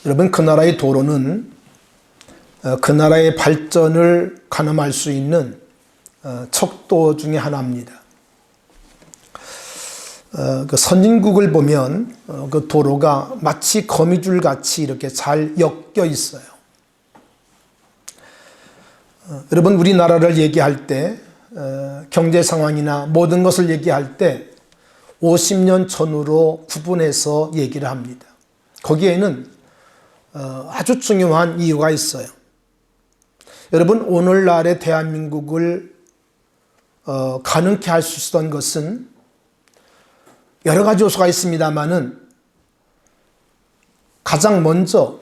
여러분, 그 나라의 도로는 그 나라의 발전을 가늠할 수 있는 척도 중에 하나입니다. 그 선진국을 보면 그 도로가 마치 거미줄 같이 이렇게 잘 엮여 있어요. 여러분, 우리나라를 얘기할 때 경제 상황이나 모든 것을 얘기할 때 50년 전으로 구분해서 얘기를 합니다. 거기에는 아주 중요한 이유가 있어요. 여러분, 오늘날의 대한민국을 가능케 할 수 있었던 것은 여러 가지 요소가 있습니다만은 가장 먼저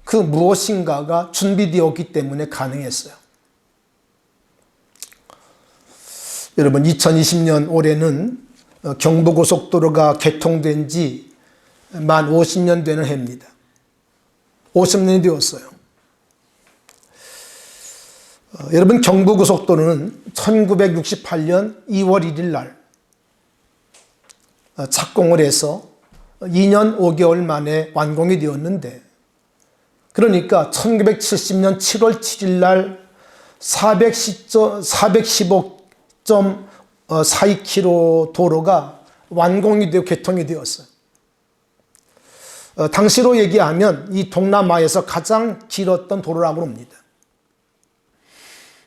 그 무엇인가가 준비되었기 때문에 가능했어요. 여러분, 2020년 올해는 경부고속도로가 개통된 지 만 50년 되는 해입니다. 50년이 되었어요. 여러분, 경부고속도로는 1968년 2월 1일 날 착공을 해서 2년 5개월 만에 완공이 되었는데, 그러니까 1970년 7월 7일 날 415.42km 도로가 완공이 되어 개통이 되었어요. 당시로 얘기하면 이 동남아에서 가장 길었던 도로라고 합니다.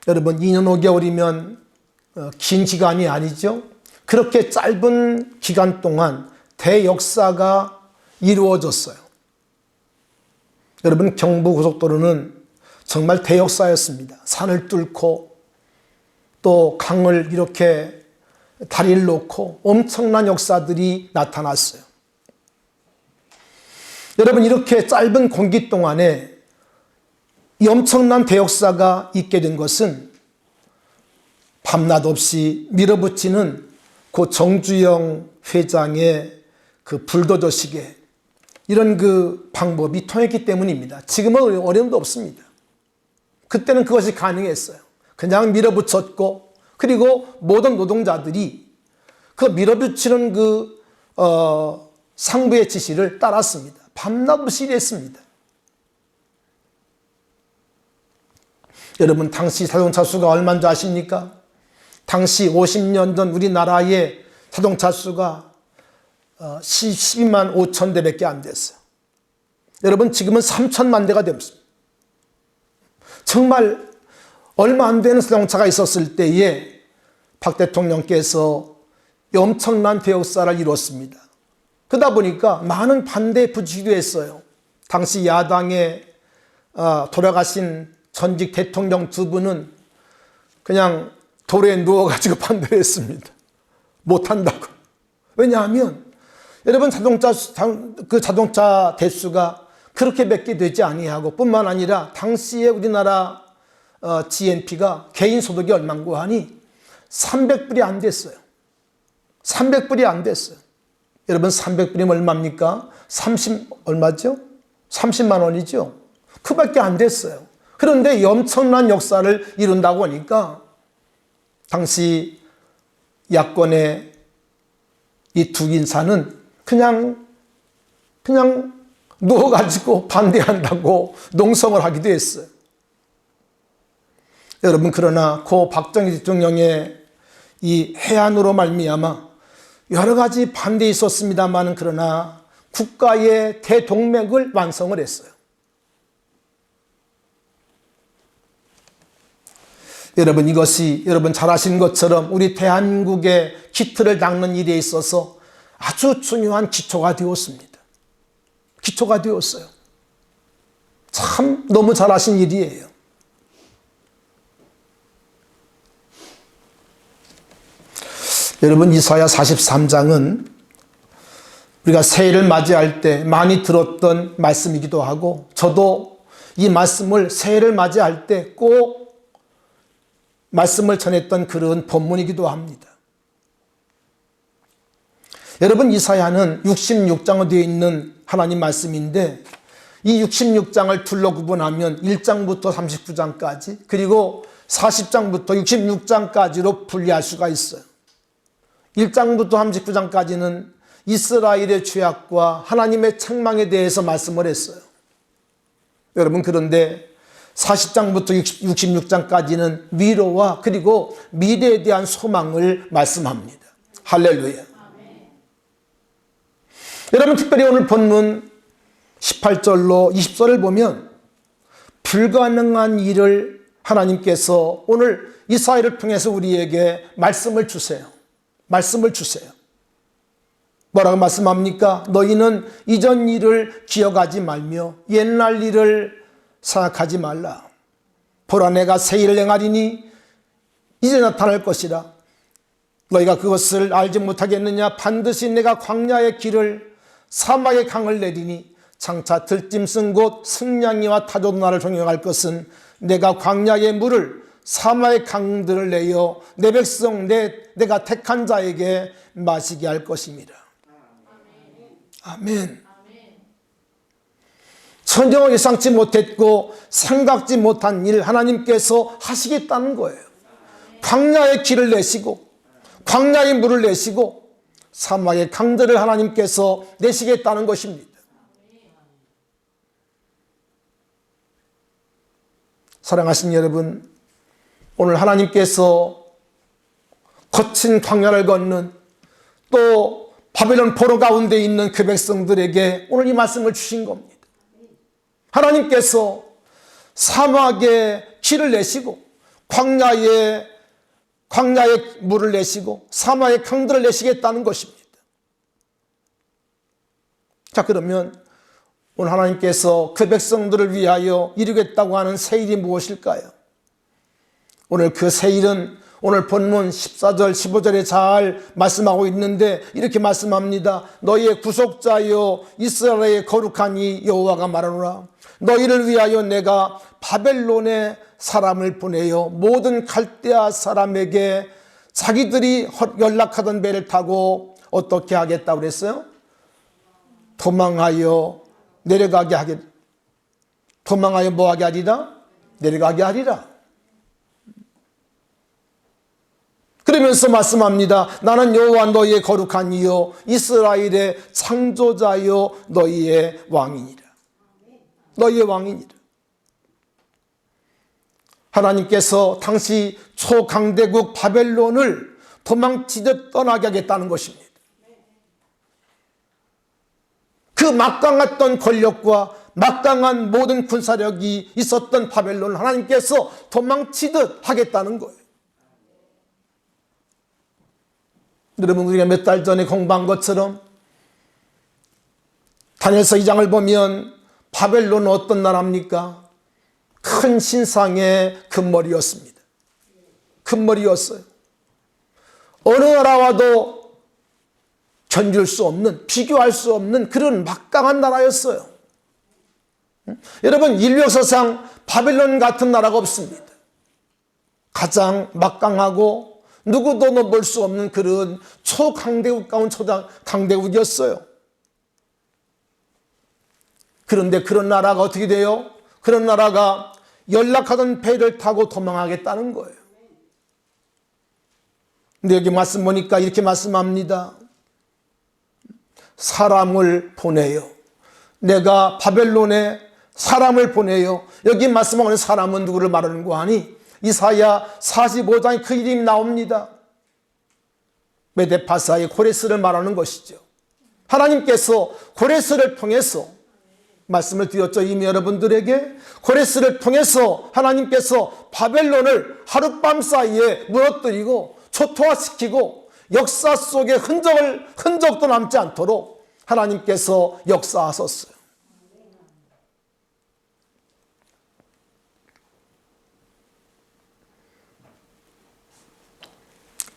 여러분, 2년 5개월이면 긴 기간이 아니죠. 그렇게 짧은 기간 동안 대역사가 이루어졌어요. 여러분, 경부고속도로는 정말 대역사였습니다. 산을 뚫고 또 강을 이렇게 다리를 놓고 엄청난 역사들이 나타났어요. 여러분, 이렇게 짧은 공기 동안에 이 엄청난 대역사가 있게 된 것은 밤낮 없이 밀어붙이는 그 정주영 회장의 그 불도저 시계, 이런 그 방법이 통했기 때문입니다. 지금은 어려움도 없습니다. 그때는 그것이 가능했어요. 그냥 밀어붙였고, 그리고 모든 노동자들이 그 밀어붙이는 그 상부의 지시를 따랐습니다. 밤낮 없이 일했습니다. 여러분, 당시 자동차 수가 얼마인지 아십니까? 당시 50년 전 우리나라의 자동차 수가 12만 5천 대밖에 안 됐어요. 여러분, 지금은 3천만 대가 됐습니다. 정말 얼마 안 되는 자동차가 있었을 때에 박 대통령께서 엄청난 대역사를 이뤘습니다. 그러다 보니까 많은 반대에 부딪히기도 했어요. 당시 야당에 돌아가신 전직 대통령 두 분은 그냥 도로에 누워가지고 반대를 했습니다. 못한다고. 왜냐하면 여러분, 자동차 대수가 그렇게 몇 개 되지 아니하고, 뿐만 아니라 당시에 우리나라 GNP가 개인 소득이 얼마인고 하니 300불이 안 됐어요. 300불이 안 됐어요. 여러분, 300불이면 얼마입니까? 얼마죠? 30만 원이죠. 그밖에 안 됐어요. 그런데 이 엄청난 역사를 이룬다고 하니까 당시 야권의 이 두 인사는 그냥 누워가지고 반대한다고 농성을 하기도 했어요. 여러분, 그러나 고 박정희 대통령의 이 해안으로 말미암아 여러 가지 반대에 있었습니다만, 그러나 국가의 대동맥을 완성을 했어요. 여러분, 이것이 여러분 잘 아시는 것처럼 우리 대한민국의 기틀을 닦는 일에 있어서 아주 중요한 기초가 되었습니다. 기초가 되었어요. 참 너무 잘 아신 일이에요. 여러분, 이사야 43장은 우리가 새해를 맞이할 때 많이 들었던 말씀이기도 하고, 저도 이 말씀을 새해를 맞이할 때 꼭 말씀을 전했던 그런 본문이기도 합니다. 여러분, 이사야는 66장으로 되어 있는 하나님 말씀인데, 이 66장을 둘로 구분하면 1장부터 39장까지, 그리고 40장부터 66장까지로 분리할 수가 있어요. 1장부터 39장까지는 이스라엘의 죄악과 하나님의 책망에 대해서 말씀을 했어요. 여러분, 그런데 40장부터 66장까지는 위로와 그리고 미래에 대한 소망을 말씀합니다. 할렐루야. 여러분, 특별히 오늘 본문 18절로 20절을 보면 불가능한 일을 하나님께서 오늘 이사야를 통해서 우리에게 말씀을 주세요. 말씀을 주세요. 뭐라고 말씀합니까? 너희는 이전 일을 기억하지 말며 옛날 일을 생각하지 말라. 보라, 내가 새 일을 행하리니 이제 나타날 것이라. 너희가 그것을 알지 못하겠느냐? 반드시 내가 광야의 길을 사막의 강을 내리니 장차 들짐승 곧 승냥이와 타조도 나를 존경할 것은 내가 광야의 물을 사막의 강들을 내어 내 백성 내가 택한 자에게 마시게 할 것입니다. 아멘. 전혀 예상치 못했고 생각지 못한 일 하나님께서 하시겠다는 거예요. 광야의 길을 내시고 광야의 물을 내시고 사막의 강들을 하나님께서 내시겠다는 것입니다. 사랑하신 여러분, 오늘 하나님께서 거친 광야를 걷는 또 바벨론 포로 가운데 있는 그 백성들에게 오늘 이 말씀을 주신 겁니다. 하나님께서 사막에 길을 내시고 광야에 물을 내시고 사막의 강들을 내시겠다는 것입니다. 자, 그러면 오늘 하나님께서 그 백성들을 위하여 이루겠다고 하는 새 일이 무엇일까요? 오늘 그 새 일은 오늘 본문 14절 15절에 잘 말씀하고 있는데 이렇게 말씀합니다. 너희의 구속자여 이스라엘의 거룩한 이 여호와가 말하노라. 너희를 위하여 내가 바벨론에 사람을 보내어 모든 갈대아 사람에게 자기들이 연락하던 배를 타고 어떻게 하겠다고 그랬어요? 도망하여 내려가게 하겠. 도망하여 뭐하게 하리라? 내려가게 하리라. 그러면서 말씀합니다. 나는 여호와 너희의 거룩한 이요 이스라엘의 창조자요 너희의 왕이니라. 너희의 왕이니라. 하나님께서 당시 초강대국 바벨론을 도망치듯 떠나게 하겠다는 것입니다. 그 막강했던 권력과 막강한 모든 군사력이 있었던 바벨론을 하나님께서 도망치듯 하겠다는 거예요. 여러분, 우리가 몇 달 전에 공부한 것처럼 다니엘서 2장을 보면 바벨론은 어떤 나라입니까? 큰 신상의 금머리였습니다. 금머리였어요. 어느 나라와도 견줄 수 없는, 비교할 수 없는 그런 막강한 나라였어요. 여러분, 인류 역사상 바벨론 같은 나라가 없습니다. 가장 막강하고 누구도 넘볼 수 없는 그런 초강대국 가운 초강대국이었어요. 그런데 그런 나라가 어떻게 돼요? 그런 나라가 연락하던 배를 타고 도망하겠다는 거예요. 근데 여기 말씀 보니까 이렇게 말씀합니다. 사람을 보내요. 내가 바벨론에 사람을 보내요. 여기 말씀하는 사람은 누구를 말하는 거 아니? 이사야 45장에 그 이름이 나옵니다. 메데파사의 고레스를 말하는 것이죠. 하나님께서 고레스를 통해서 말씀을 드렸죠. 이미 여러분들에게 고레스를 통해서 하나님께서 바벨론을 하룻밤 사이에 무너뜨리고 초토화시키고 역사 속에 흔적도 남지 않도록 하나님께서 역사하셨어요.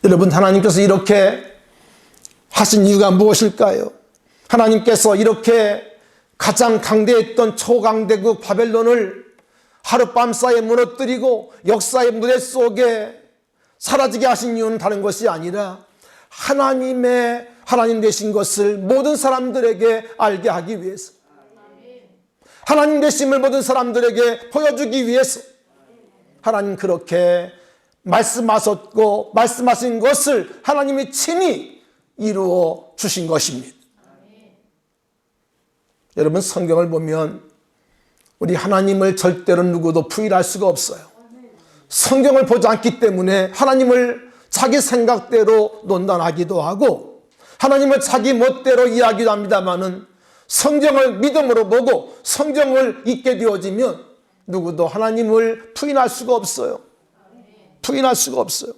여러분, 하나님께서 이렇게 하신 이유가 무엇일까요? 하나님께서 이렇게 가장 강대했던 초강대국 바벨론을 하룻밤 사이에 무너뜨리고 역사의 무대 속에 사라지게 하신 이유는 다른 것이 아니라 하나님 되신 것을 모든 사람들에게 알게 하기 위해서, 하나님 되심을 모든 사람들에게 보여주기 위해서 하나님 그렇게 말씀하셨고 말씀하신 것을 하나님이 친히 이루어 주신 것입니다. 여러분 성경을 보면 우리 하나님을 절대로 누구도 부인할 수가 없어요. 성경을 보지 않기 때문에 하나님을 자기 생각대로 논단하기도 하고 하나님을 자기 멋대로 이야기도 합니다마는 성경을 믿음으로 보고 성경을 읽게 되어지면 누구도 하나님을 부인할 수가 없어요. 부인할 수가 없어요.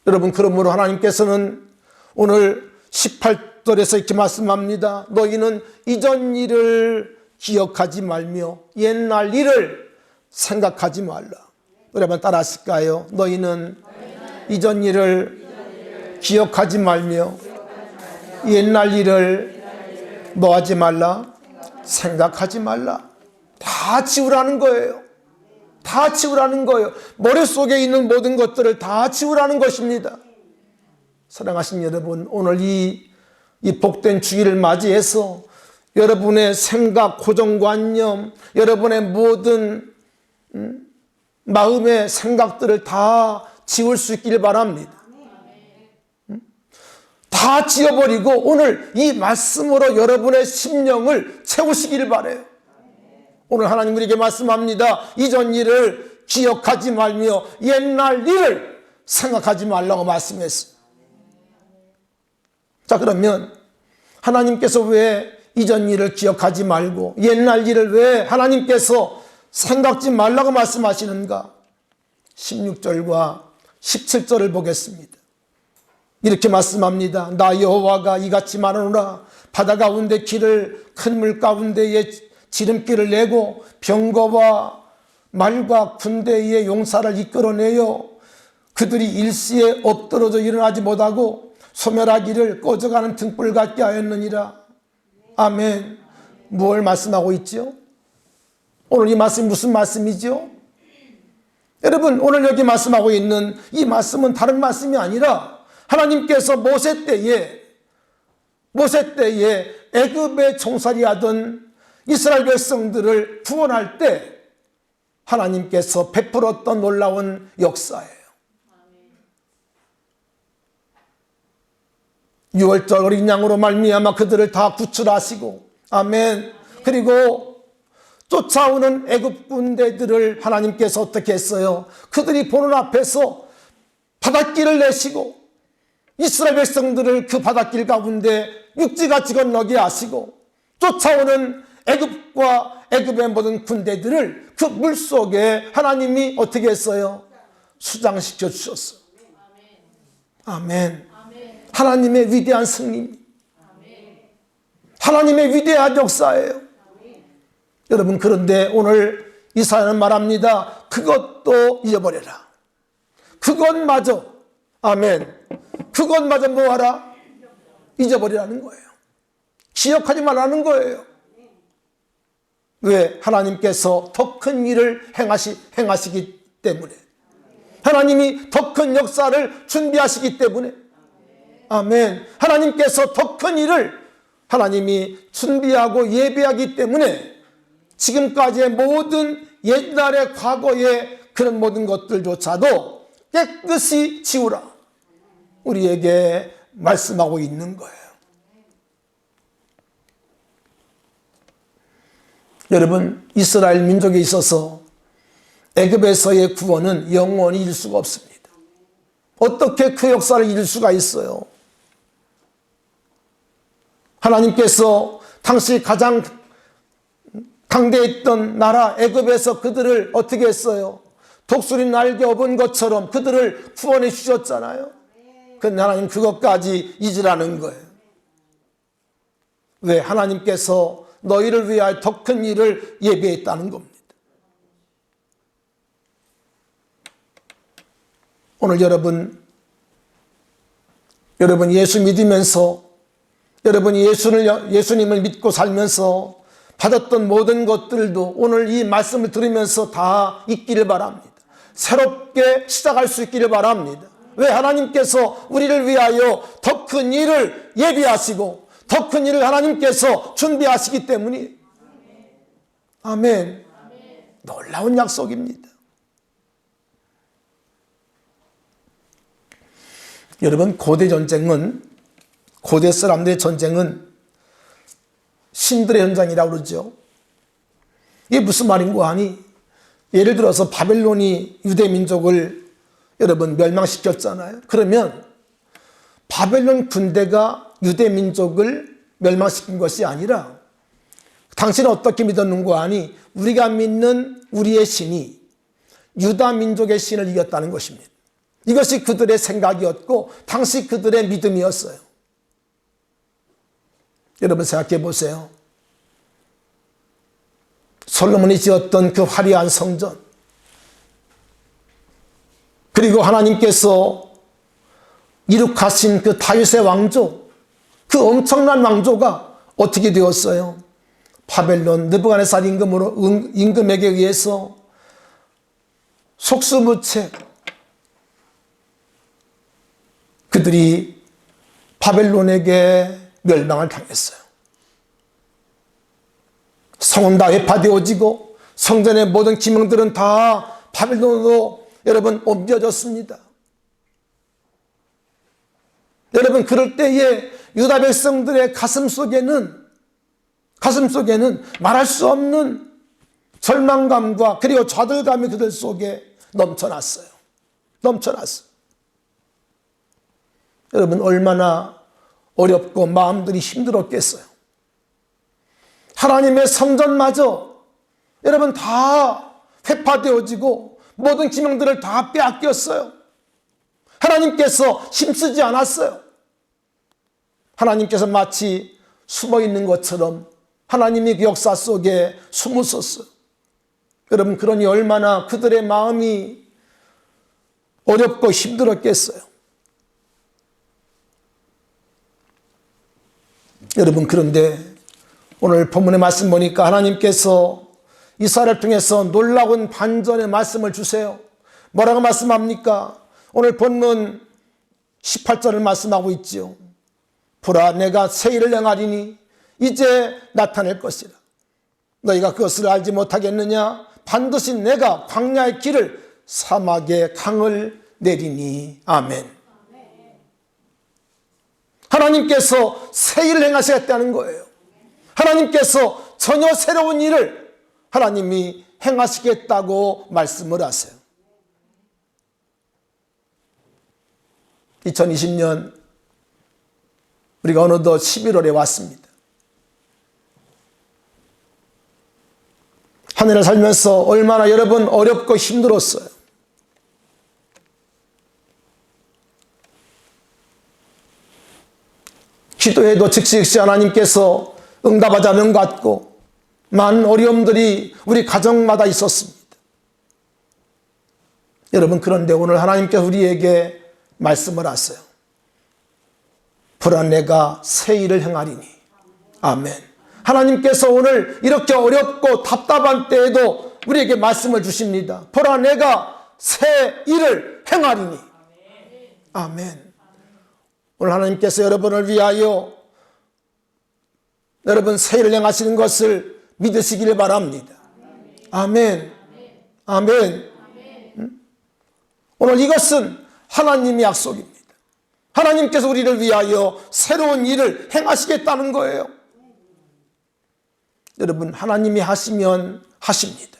여러분, 그러므로 하나님께서는 오늘 18절에서 이렇게 말씀합니다. 너희는 이전 일을 기억하지 말며 옛날 일을 생각하지 말라. 여러분 따라 하실까요? 너희는 이전 일을 기억하지 말며 옛날 일을 뭐 하지 말라? 생각하지 말라. 다 지우라는 거예요. 다 지우라는 거예요. 머릿속에 있는 모든 것들을 다 지우라는 것입니다. 사랑하신 여러분, 오늘 이 복된 주일을 맞이해서 여러분의 생각, 고정관념, 여러분의 모든 마음의 생각들을 다 지울 수 있길 바랍니다. 다 지워버리고 오늘 이 말씀으로 여러분의 심령을 채우시길 바라요. 오늘 하나님 우리에게 말씀합니다. 이전 일을 기억하지 말며 옛날 일을 생각하지 말라고 말씀했어요. 자, 그러면 하나님께서 왜 이전 일을 기억하지 말고 옛날 일을 왜 하나님께서 생각지 말라고 말씀하시는가? 16절과 17절을 보겠습니다. 이렇게 말씀합니다. 나 여호와가 이같이 말하노라. 바다 가운데 길을 큰 물 가운데에 지름길을 내고 병거와 말과 군대의 용사를 이끌어내요. 그들이 일시에 엎드러져 일어나지 못하고 소멸하기를 꺼져가는 등불 같게 하였느니라. 아멘. 뭘 말씀하고 있죠? 오늘 이 말씀이 무슨 말씀이죠? 여러분, 오늘 여기 말씀하고 있는 이 말씀은 다른 말씀이 아니라 하나님께서 모세 때에 애굽에 종살이하던 이스라엘 백성들을 구원할 때 하나님께서 베풀었던 놀라운 역사예요. 유월절 어린 양으로 말미암아 그들을 다 구출하시고, 아멘. 그리고 쫓아오는 애굽 군대들을 하나님께서 어떻게 했어요? 그들이 보는 앞에서 바닷길을 내시고 이스라엘 백성들을 그 바닷길 가운데 육지같이 건너게 하시고 쫓아오는 애굽과 애굽의 모든 군대들을 그 물속에 하나님이 어떻게 했어요? 수장시켜 주셨어요. 아멘. 하나님의 위대한 승리, 하나님의 위대한 역사예요. 여러분, 그런데 오늘 이사야는 말합니다. 그것도 잊어버려라. 그것마저, 아멘. 그것마저 뭐하라? 잊어버리라는 거예요. 기억하지 말라는 거예요. 왜? 하나님께서 더 큰 일을 행하시기 때문에. 하나님이 더 큰 역사를 준비하시기 때문에. 아멘. 하나님께서 더 큰 일을 하나님이 준비하고 예배하기 때문에 지금까지의 모든 옛날의 과거의 그런 모든 것들조차도 깨끗이 지우라. 우리에게 말씀하고 있는 거예요. 여러분, 이스라엘 민족에 있어서 애굽에서의 구원은 영원히 잃을 수가 없습니다. 어떻게 그 역사를 잃을 수가 있어요? 하나님께서 당시 가장 강대했던 나라 애굽에서 그들을 어떻게 했어요? 독수리 날개 업은 것처럼 그들을 구원해 주셨잖아요. 근데 하나님 그것까지 잊으라는 거예요. 왜? 하나님께서 너희를 위하여 더 큰 일을 예비했다는 겁니다. 오늘 여러분 예수 믿으면서 여러분이 예수님을 믿고 살면서 받았던 모든 것들도 오늘 이 말씀을 들으면서 다 있기를 바랍니다. 새롭게 시작할 수 있기를 바랍니다. 왜? 하나님께서 우리를 위하여 더 큰 일을 예비하시고 더 큰 일을 하나님께서 준비하시기 때문에. 아멘. 놀라운 약속입니다. 여러분, 고대 사람들의 전쟁은 신들의 현장이라고 그러죠. 이게 무슨 말인고 하니, 예를 들어서 바벨론이 유대 민족을 여러분 멸망시켰잖아요. 그러면 바벨론 군대가 유대 민족을 멸망시킨 것이 아니라 당신은 어떻게 믿었는고 하니, 우리가 믿는 우리의 신이 유다 민족의 신을 이겼다는 것입니다. 이것이 그들의 생각이었고 당시 그들의 믿음이었어요. 여러분 생각해 보세요. 솔로몬이 지었던 그 화려한 성전, 그리고 하나님께서 이룩하신 그 다윗의 왕조, 그 엄청난 왕조가 어떻게 되었어요? 바벨론 느부갓네살 임금에게 의해서 속수무책 그들이 바벨론에게 멸망을 당했어요. 성은 다 회파되어지고 성전의 모든 기명들은 다 바벨론으로 여러분 옮겨졌습니다. 여러분 그럴 때에 유다 백성들의 가슴 속에는 말할 수 없는 절망감과 그리고 좌절감이 그들 속에 넘쳐났어요. 여러분 얼마나 어렵고 마음들이 힘들었겠어요. 하나님의 성전마저 여러분 다 회파되어지고 모든 기명들을 다 빼앗겼어요. 하나님께서 힘쓰지 않았어요. 하나님께서 마치 숨어있는 것처럼 하나님이 그 역사 속에 숨으셨어요. 여러분 그러니 얼마나 그들의 마음이 어렵고 힘들었겠어요. 여러분 그런데 오늘 본문의 말씀 보니까 하나님께서 이사야를 통해서 놀라운 반전의 말씀을 주세요. 뭐라고 말씀합니까? 오늘 본문 18절을 말씀하고 있지요. 보라 내가 새 일을 행하리니 이제 나타낼 것이라. 너희가 그것을 알지 못하겠느냐? 반드시 내가 광야의 길을 사막의 강을 내리니. 아멘. 하나님께서 새 일을 행하시겠다는 거예요. 하나님께서 전혀 새로운 일을 하나님이 행하시겠다고 말씀을 하세요. 2020년 우리가 어느덧 11월에 왔습니다. 한 해를 살면서 얼마나 여러분 어렵고 힘들었어요. 기도해도 즉시 하나님께서 응답하지 않은 것 같고 많은 어려움들이 우리 가정마다 있었습니다. 여러분 그런데 오늘 하나님께서 우리에게 말씀을 하세요. 보라 내가 새 일을 행하리니. 아멘. 하나님께서 오늘 이렇게 어렵고 답답한 때에도 우리에게 말씀을 주십니다. 보라 내가 새 일을 행하리니. 아멘. 오늘 하나님께서 여러분을 위하여 여러분 새 일을 행하시는 것을 믿으시길 바랍니다. 아멘. 아멘. 오늘 이것은 하나님의 약속입니다. 하나님께서 우리를 위하여 새로운 일을 행하시겠다는 거예요. 여러분 하나님이 하시면 하십니다.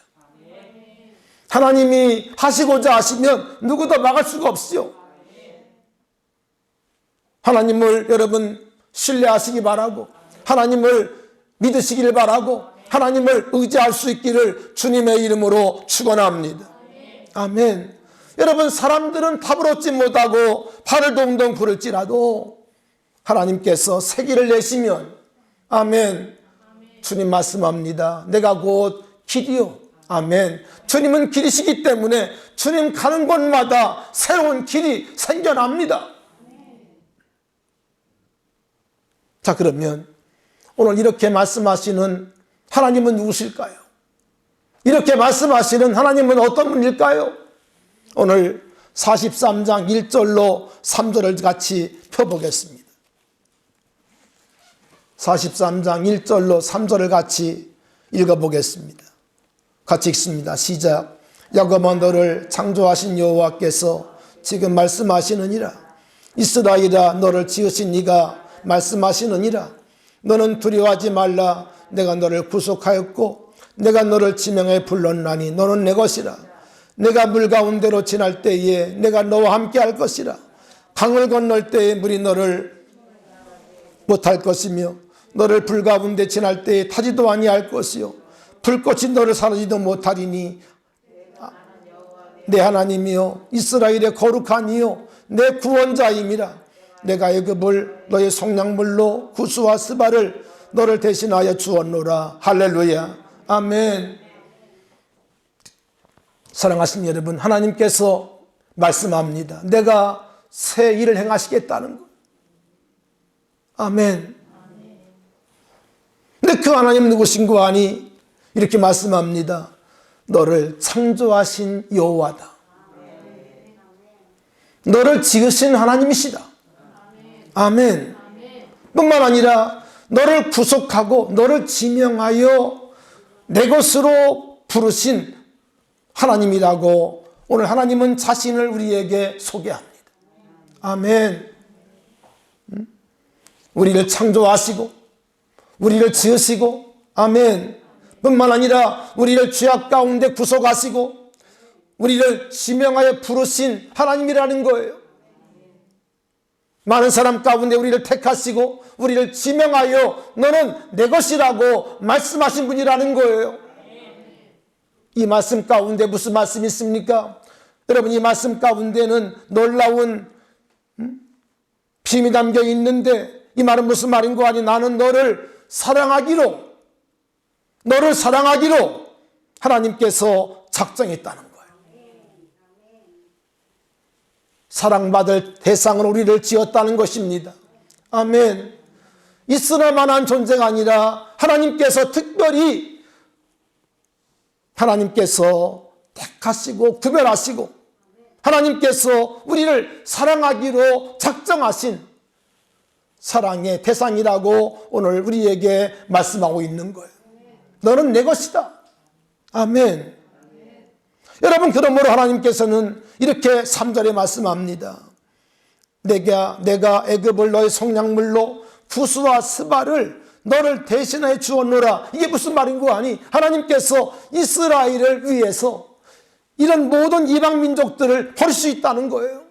하나님이 하시고자 하시면 누구도 막을 수가 없죠. 하나님을 여러분 신뢰하시기 바라고 하나님을 믿으시기를 바라고 하나님을 의지할 수 있기를 주님의 이름으로 축원합니다. 아멘. 여러분 사람들은 답을 얻지 못하고 발을 동동 구를지라도 하나님께서 새 길을 내시면 아멘. 주님 말씀합니다. 내가 곧 길이요. 아멘. 주님은 길이시기 때문에 주님 가는 곳마다 새로운 길이 생겨납니다. 자 그러면 오늘 이렇게 말씀하시는 하나님은 누구실까요? 이렇게 말씀하시는 하나님은 어떤 분일까요? 오늘 43장 1절로 3절을 같이 펴보겠습니다. 43장 1절로 3절을 같이 읽어보겠습니다. 같이 읽습니다. 시작. 야곱아 너를 창조하신 여호와께서 지금 말씀하시느니라. 이스라엘아 너를 지으신 이가 말씀하시느니라. 너는 두려워하지 말라. 내가 너를 구속하였고 내가 너를 지명해 불렀나니 너는 내 것이라. 내가 물 가운데로 지날 때에 내가 너와 함께 할 것이라. 강을 건널 때에 물이 너를 못할 것이며 너를 불 가운데 지날 때에 타지도 아니할 것이요 불꽃이 너를 사르지도 못하리니 내 하나님이요 이스라엘의 거룩한 이요 내 구원자임이라. 내가 애굽을 너의 속량물로 구스와 스바를 너를 대신하여 주었노라. 할렐루야. 아멘. 사랑하신 여러분, 하나님께서 말씀합니다. 내가 새 일을 행하시겠다는 것. 아멘. 근데 그 하나님 누구신고 하니 이렇게 말씀합니다. 너를 창조하신 여호와다. 너를 지으신 하나님이시다. 아멘. 뿐만 아니라 너를 구속하고 너를 지명하여 내 것으로 부르신 하나님이라고 오늘 하나님은 자신을 우리에게 소개합니다. 아멘. 우리를 창조하시고 우리를 지으시고 아멘. 뿐만 아니라 우리를 죄악 가운데 구속하시고 우리를 지명하여 부르신 하나님이라는 거예요. 많은 사람 가운데 우리를 택하시고 우리를 지명하여 너는 내 것이라고 말씀하신 분이라는 거예요. 이 말씀 가운데 무슨 말씀이 있습니까? 여러분, 이 말씀 가운데는 놀라운 비밀이 담겨 있는데 이 말은 무슨 말인고 하니 나는 너를 사랑하기로 하나님께서 작정했다는 거예요. 사랑받을 대상으로 우리를 지었다는 것입니다. 아멘. 있을 만한 존재가 아니라 하나님께서 특별히 하나님께서 택하시고 구별하시고 하나님께서 우리를 사랑하기로 작정하신 사랑의 대상이라고 오늘 우리에게 말씀하고 있는 거예요. 너는 내 것이다. 아멘. 여러분, 그러므로 하나님께서는 이렇게 3절에 말씀합니다. 내가 애굽을 너의 속량물로 구스와 스바를 너를 대신해 주었노라. 이게 무슨 말인고 하니 하나님께서 이스라엘을 위해서 이런 모든 이방 민족들을 버릴 수 있다는 거예요.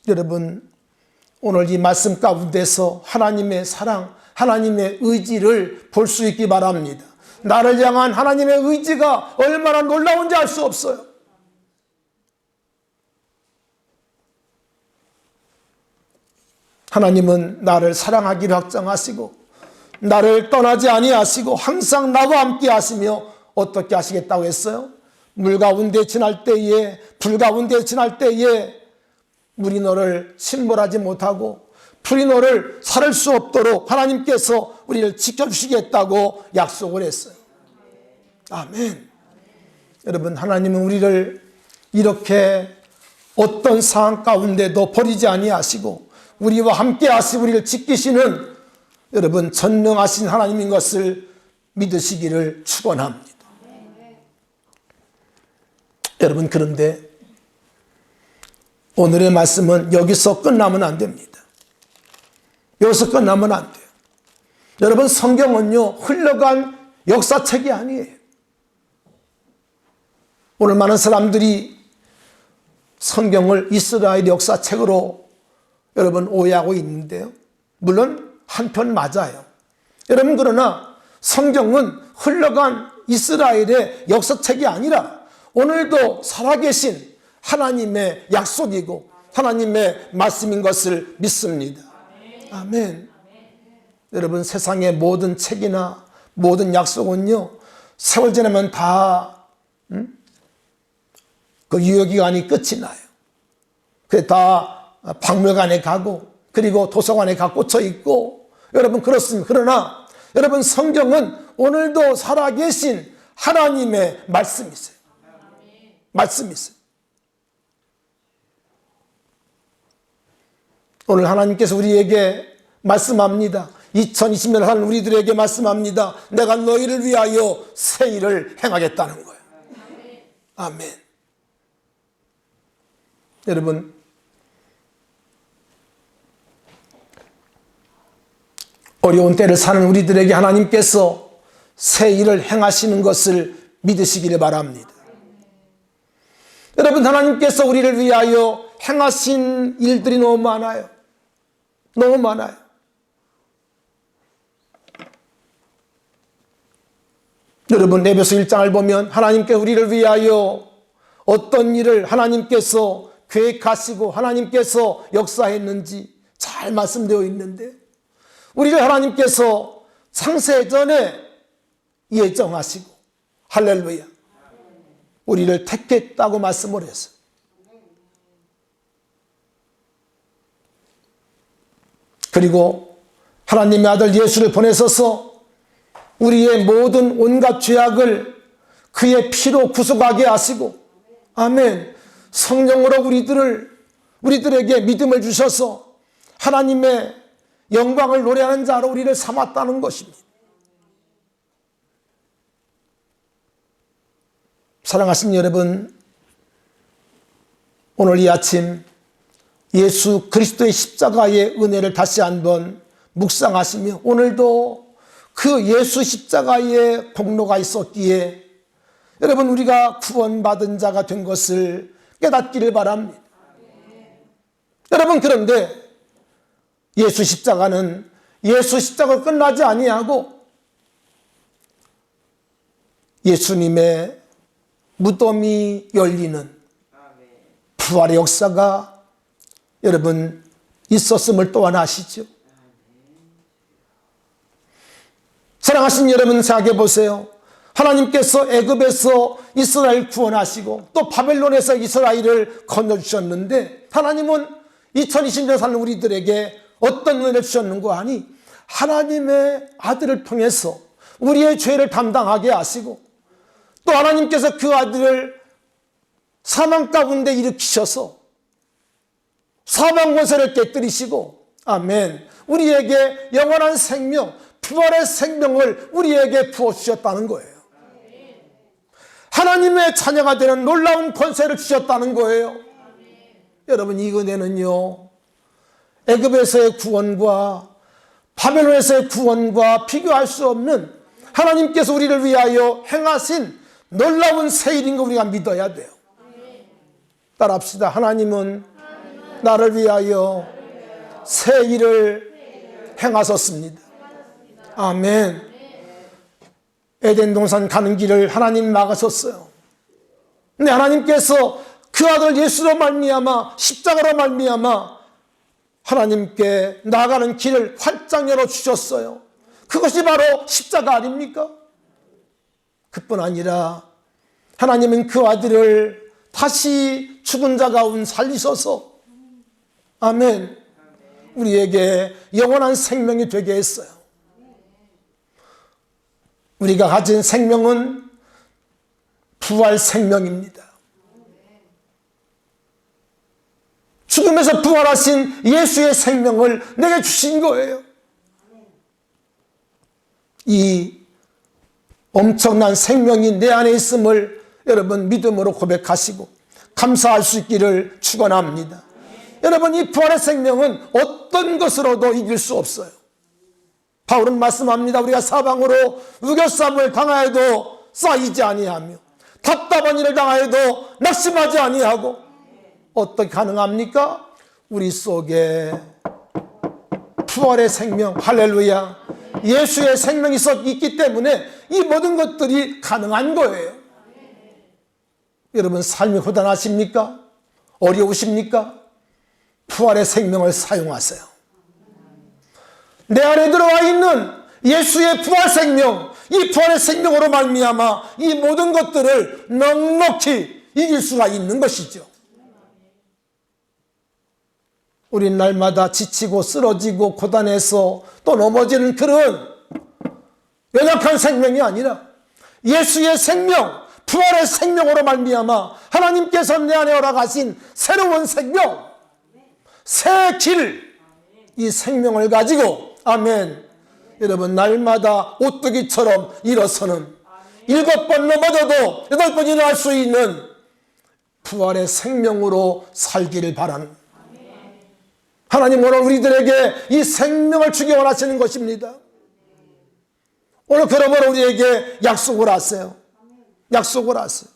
여러분, 오늘 이 말씀 가운데서 하나님의 사랑, 하나님의 의지를 볼 수 있기 바랍니다. 나를 향한 하나님의 의지가 얼마나 놀라운지 알 수 없어요. 하나님은 나를 사랑하기로 확정하시고 나를 떠나지 아니하시고 항상 나와 함께 하시며 어떻게 하시겠다고 했어요? 물 가운데 지날 때에 불 가운데 지날 때에 물이 너를 침몰하지 못하고 불이 너를 사를 수 없도록 하나님께서 우리를 지켜주시겠다고 약속을 했어요. 아멘. 여러분, 하나님은 우리를 이렇게 어떤 상황 가운데도 버리지 아니하시고 우리와 함께 하시고 우리를 지키시는 여러분 전능하신 하나님인 것을 믿으시기를 축원합니다. 여러분, 그런데 오늘의 말씀은 여기서 끝나면 안 됩니다. 여기서 끝나면 안 돼요. 여러분, 성경은요 흘러간 역사책이 아니에요. 오늘 많은 사람들이 성경을 이스라엘 역사책으로 여러분 오해하고 있는데요. 물론 한편 맞아요. 여러분, 그러나 성경은 흘러간 이스라엘의 역사책이 아니라 오늘도 살아계신 하나님의 약속이고 하나님의 말씀인 것을 믿습니다. 아멘. 여러분, 세상의 모든 책이나 모든 약속은요 세월 지나면 다 그 유효기간이 끝이 나요. 그게 다 박물관에 가고 그리고 도서관에 가 꽂혀 있고 여러분 그렇습니다. 그러나 여러분, 성경은 오늘도 살아계신 하나님의 말씀이세요. 말씀이세요. 오늘 하나님께서 우리에게 말씀합니다. 2020년 한 우리들에게 말씀합니다. 내가 너희를 위하여 새 일을 행하겠다는 거예요. 아멘. 여러분, 어려운 때를 사는 우리들에게 하나님께서 새 일을 행하시는 것을 믿으시기를 바랍니다. 여러분, 하나님께서 우리를 위하여 행하신 일들이 너무 많아요. 너무 많아요. 여러분, 에베소 1장을 보면 하나님께서 우리를 위하여 어떤 일을 하나님께서 계획하시고 하나님께서 역사했는지 잘 말씀되어 있는데, 우리를 하나님께서 창세 전에 예정하시고, 할렐루야, 우리를 택했다고 말씀을 했어요. 그리고 하나님의 아들 예수를 보내셔서 우리의 모든 온갖 죄악을 그의 피로 구속하게 하시고, 아멘, 성령으로 우리들에게 믿음을 주셔서 하나님의 영광을 노래하는 자로 우리를 삼았다는 것입니다. 사랑하신 여러분, 오늘 이 아침 예수 그리스도의 십자가의 은혜를 다시 한번 묵상하시며, 오늘도 그 예수 십자가의 공로가 있었기에 여러분, 우리가 구원받은 자가 된 것을 깨닫기를 바랍니다. 여러분, 그런데 예수 십자가는 예수 십자가로 끝나지 아니하고 예수님의 무덤이 열리는 부활의 역사가 여러분 있었음을 또한 아시죠? 사랑하신 여러분, 생각해 보세요. 하나님께서 애굽에서 이스라엘 구원하시고 또 바벨론에서 이스라엘을 건져주셨는데, 하나님은 2020년 사는 우리들에게 어떤 은혜를 주셨는가 하니, 하나님의 아들을 통해서 우리의 죄를 담당하게 하시고, 또 하나님께서 그 아들을 사망 가운데 일으키셔서 사망 권세를 깨뜨리시고, 아멘, 우리에게 영원한 생명, 부활의 생명을 우리에게 부어주셨다는 거예요. 하나님의 자녀가 되는 놀라운 권세를 주셨다는 거예요. 여러분, 이 은혜는요, 애굽에서의 구원과 바벨론에서의 구원과 비교할 수 없는 하나님께서 우리를 위하여 행하신 놀라운 새 일인 거 우리가 믿어야 돼요. 따라합시다. 하나님은 나를 위하여 새 일을 행하셨습니다. 아멘. 에덴 동산 가는 길을 하나님 막으셨어요. 근데 하나님께서 그 아들 예수로 말미암아, 십자가로 말미암아 하나님께 나아가는 길을 활짝 열어주셨어요. 그것이 바로 십자가 아닙니까? 그뿐 아니라 하나님은 그 아들을 다시 죽은 자 가운데 살리셔서, 아멘, 우리에게 영원한 생명이 되게 했어요. 우리가 가진 생명은 부활 생명입니다. 죽음에서 부활하신 예수의 생명을 내게 주신 거예요. 이 엄청난 생명이 내 안에 있음을 여러분 믿음으로 고백하시고 감사할 수 있기를 축원합니다. 여러분, 이 부활의 생명은 어떤 것으로도 이길 수 없어요. 바울은 말씀합니다. 우리가 사방으로 우겨쌈을 당하여도 쌓이지 아니하며 답답한 일을 당하여도 낙심하지 아니하고, 어떻게 가능합니까? 우리 속에 부활의 생명, 할렐루야, 예수의 생명이 있기 때문에 이 모든 것들이 가능한 거예요. 여러분, 삶이 고단하십니까? 어려우십니까? 부활의 생명을 사용하세요. 내 안에 들어와 있는 예수의 부활 생명, 이 부활의 생명으로 말미암아 이 모든 것들을 넉넉히 이길 수가 있는 것이죠. 우린 날마다 지치고 쓰러지고 고단해서 또 넘어지는 그런 연약한 생명이 아니라 예수의 생명, 부활의 생명으로 말미암아 하나님께서 내 안에 허락하신 새로운 생명, 새 길, 이 생명을 가지고, 아멘, 여러분, 날마다 오뚜기처럼 일어서는, 7번 넘어져도 8번 일어날 수 있는 부활의 생명으로 살기를 바라는, 하나님 오늘 우리들에게 이 생명을 주기 원하시는 것입니다. 오늘 그러므로 우리에게 약속을 하세요. 약속을 하세요.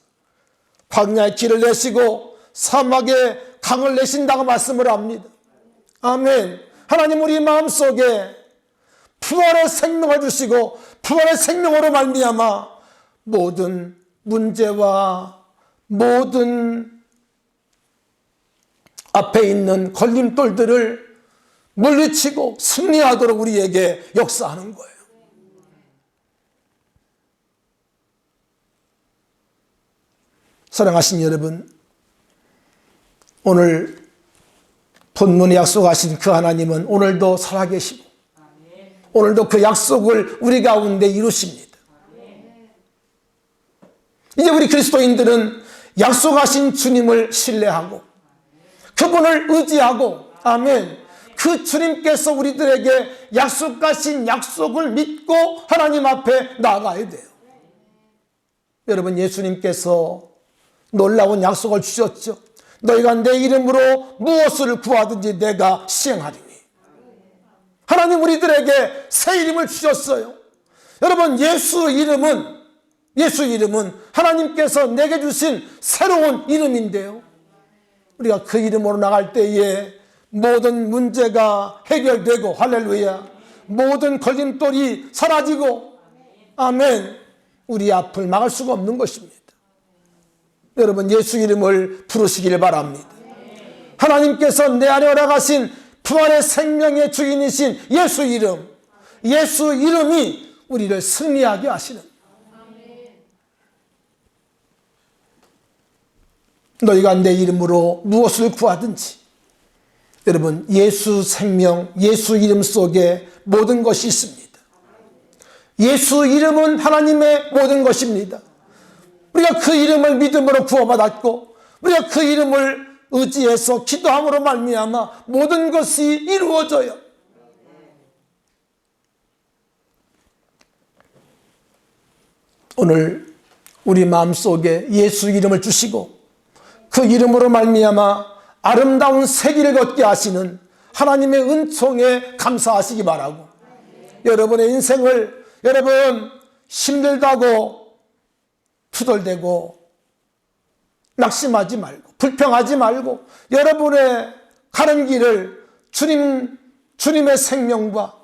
광야의 길을 내시고 사막에 강을 내신다고 말씀을 합니다. 아멘. 하나님 우리 마음속에 부활의 생명을 주시고 부활의 생명으로 말미암아 모든 문제와 모든 앞에 있는 걸림돌들을 물리치고 승리하도록 우리에게 역사하는 거예요. 사랑하신 여러분, 오늘 본문에 약속하신 그 하나님은 오늘도 살아계시고 오늘도 그 약속을 우리 가운데 이루십니다. 이제 우리 그리스도인들은 약속하신 주님을 신뢰하고 그분을 의지하고 아멘, 그 주님께서 우리들에게 약속하신 약속을 믿고 하나님 앞에 나아가야 돼요. 여러분, 예수님께서 놀라운 약속을 주셨죠. 너희가 내 이름으로 무엇을 구하든지 내가 시행하리니. 하나님 우리들에게 새 이름을 주셨어요. 여러분, 예수 이름은 하나님께서 내게 주신 새로운 이름인데요, 우리가 그 이름으로 나갈 때에 모든 문제가 해결되고 할렐루야, 모든 걸림돌이 사라지고 아멘, 우리 앞을 막을 수가 없는 것입니다. 여러분, 예수 이름을 부르시길 바랍니다. 하나님께서 내 안에 허락하신 부활의 생명의 주인이신 예수 이름이 우리를 승리하게 하시는, 너희가 내 이름으로 무엇을 구하든지, 여러분, 예수 생명, 예수 이름 속에 모든 것이 있습니다. 예수 이름은 하나님의 모든 것입니다. 우리가 그 이름을 믿음으로 구원받았고 우리가 그 이름을 의지해서 기도함으로 말미암아 모든 것이 이루어져요. 오늘 우리 마음속에 예수 이름을 주시고 그 이름으로 말미암아 아름다운 새 길을 걷게 하시는 하나님의 은총에 감사하시기 바라고, 여러분의 인생을 여러분 힘들다고 투덜대고 낙심하지 말고 불평하지 말고 여러분의 가는 길을 주님의 생명과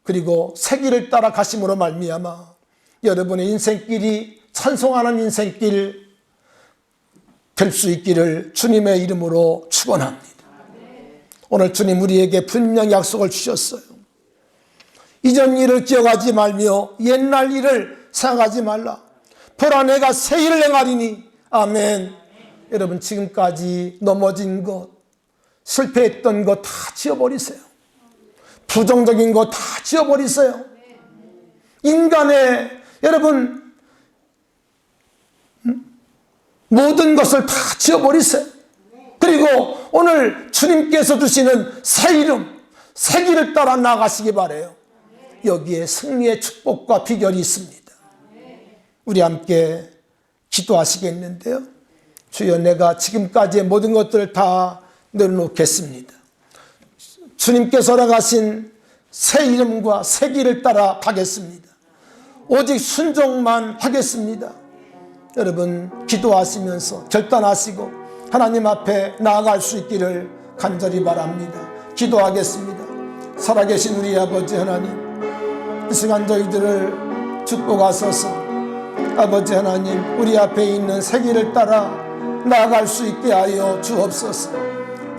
그리고 새 길을 따라 가심으로 말미암아 여러분의 인생길이 찬송하는 인생길 될 수 있기를 주님의 이름으로 축원합니다. 오늘 주님 우리에게 분명히 약속을 주셨어요. 이전 일을 기억하지 말며 옛날 일을 생각하지 말라. 보라, 내가 새 일을 행하리니. 아멘. 여러분, 지금까지 넘어진 것, 실패했던 것 다 지워버리세요. 부정적인 것 다 지워버리세요. 인간의 여러분 모든 것을 다 지워버리세요. 그리고 오늘 주님께서 주시는 새 이름, 새 길을 따라 나가시기 바라요. 여기에 승리의 축복과 비결이 있습니다. 우리 함께 기도하시겠는데요. 주여, 내가 지금까지의 모든 것들을 다 내려놓겠습니다. 주님께서 허락하신 새 이름과 새 길을 따라 가겠습니다. 오직 순종만 하겠습니다. 여러분, 기도하시면서 결단하시고 하나님 앞에 나아갈 수 있기를 간절히 바랍니다. 기도하겠습니다. 살아계신 우리 아버지 하나님, 이 시간 저희들을 축복하소서. 아버지 하나님, 우리 앞에 있는 새 길을 따라 나아갈 수 있게 하여 주옵소서.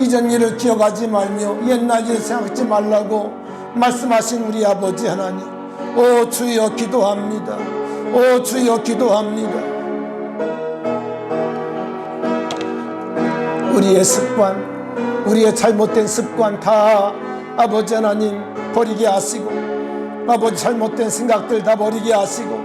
이전 일을 기억하지 말며 옛날 일을 생각하지 말라고 말씀하신 우리 아버지 하나님, 오 주여 기도합니다. 오 주여 기도합니다. 우리의 습관, 우리의 잘못된 습관 다 아버지 하나님 버리게 하시고, 아버지 잘못된 생각들 다 버리게 하시고,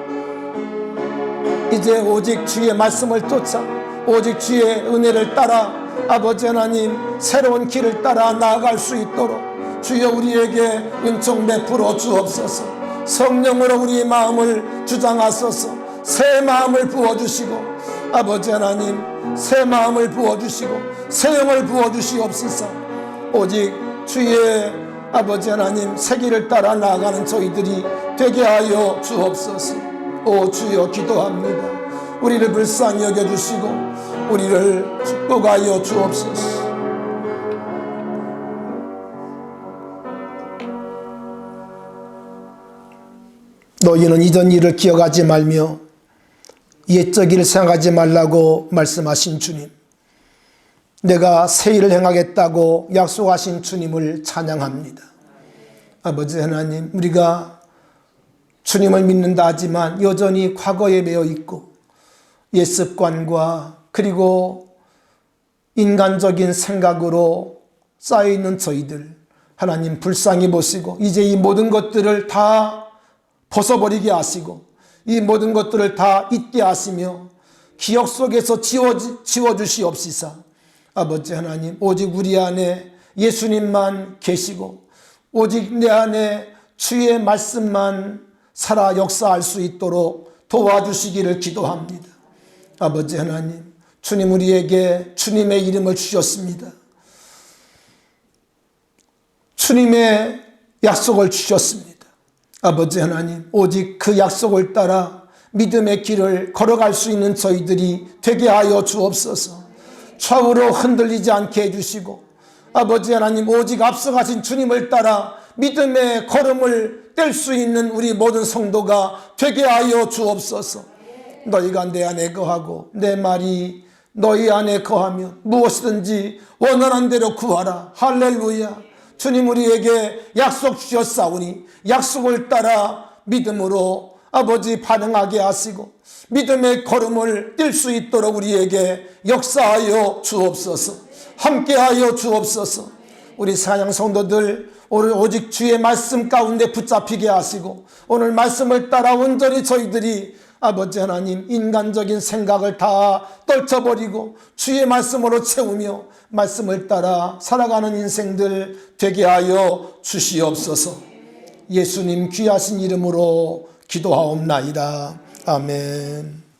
이제 오직 주의 말씀을 쫓아 오직 주의 은혜를 따라 아버지 하나님 새로운 길을 따라 나아갈 수 있도록 주여 우리에게 은총 베풀어 주옵소서. 성령으로 우리의 마음을 주장하소서. 새 마음을 부어주시고 아버지 하나님 새 마음을 부어주시고 새 영을 부어주시옵소서. 오직 주의 아버지 하나님 새길을 따라 나아가는 저희들이 되게 하여 주옵소서. 오 주여 기도합니다. 우리를 불쌍히 여겨주시고 우리를 축복하여 주옵소서. 너희는 이전 일을 기억하지 말며 옛적 일을 생각하지 말라고 말씀하신 주님, 내가 새 일을 행하겠다고 약속하신 주님을 찬양합니다. 아버지 하나님, 우리가 주님을 믿는다 하지만 여전히 과거에 매여 있고 옛 습관과 그리고 인간적인 생각으로 쌓여있는 저희들, 하나님 불쌍히 보시고 이제 이 모든 것들을 다 벗어버리게 하시고 이 모든 것들을 다 잊게 하시며 기억 속에서 지워주시옵시사. 아버지 하나님, 오직 우리 안에 예수님만 계시고 오직 내 안에 주의 말씀만 살아 역사할 수 있도록 도와주시기를 기도합니다. 아버지 하나님, 주님 우리에게 주님의 이름을 주셨습니다. 주님의 약속을 주셨습니다. 아버지 하나님, 오직 그 약속을 따라 믿음의 길을 걸어갈 수 있는 저희들이 되게 하여 주옵소서. 좌우로 흔들리지 않게 해주시고 아버지 하나님, 오직 앞서가신 주님을 따라 믿음의 걸음을 뗄 수 있는 우리 모든 성도가 되게 하여 주옵소서. 너희가 내 안에 거하고 내 말이 너희 안에 거하면 무엇이든지 원하는 대로 구하라. 할렐루야. 주님 우리에게 약속 주셨사오니 약속을 따라 믿음으로 아버지 반응하게 하시고 믿음의 걸음을 뛸 수 있도록 우리에게 역사하여 주옵소서. 함께하여 주옵소서. 우리 사양 성도들 오늘 오직 주의 말씀 가운데 붙잡히게 하시고 오늘 말씀을 따라 온전히 저희들이 아버지 하나님 인간적인 생각을 다 떨쳐버리고 주의 말씀으로 채우며 말씀을 따라 살아가는 인생들 되게 하여 주시옵소서. 예수님 귀하신 이름으로 기도하옵나이다. 아멘.